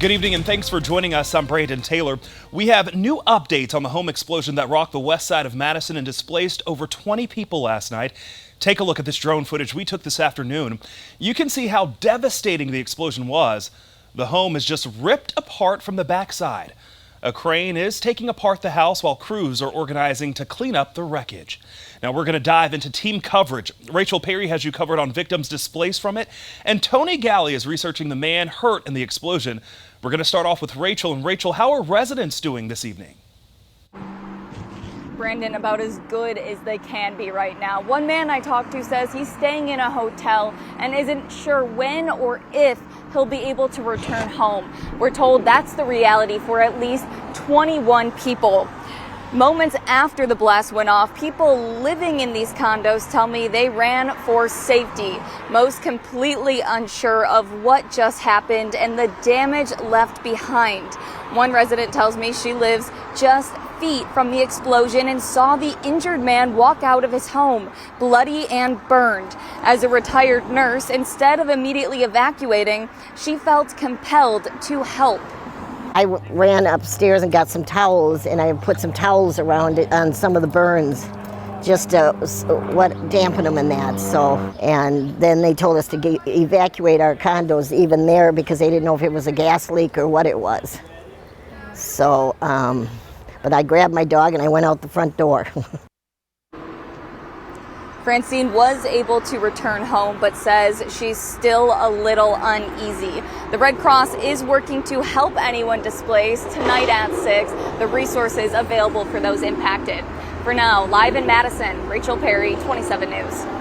Good evening and thanks for joining us. I'm Brandon Taylor. We have new updates on the home explosion that rocked the west side of Madison and displaced over 20 people last night. Take a look at this drone footage we took this afternoon. You can see how devastating the explosion was. The home is just ripped apart from the backside. A crane is taking apart the house while crews are organizing to clean up the wreckage. Now we're going to dive into team coverage. Rachel Perry has you covered on victims displaced from it, and Tony Galley is researching the man hurt in the explosion. We're going to start off with Rachel. And Rachel, how are residents doing this evening? Brandon, about as good as they can be right now. One man I talked to says he's staying in a hotel and isn't sure when or if he'll be able to return home. We're told that's the reality for at least 21 people. Moments after the blast went off, people living in these condos tell me they ran for safety, most completely unsure of what just happened and the damage left behind. One resident tells me she lives just feet from the explosion and saw the injured man walk out of his home, bloody and burned. As a retired nurse, instead of immediately evacuating, she felt compelled to help. I ran upstairs and got some towels, and I put some towels around it on some of the burns, just to dampen them in that. So, and then they told us to evacuate our condos even there because they didn't know if it was a gas leak or what it was. So, but I grabbed my dog and I went out the front door. Francine was able to return home, but says she's still a little uneasy. The Red Cross is working to help anyone displaced tonight at 6. The resources available for those impacted. For now, live in Madison, Rachel Perry, 27 News.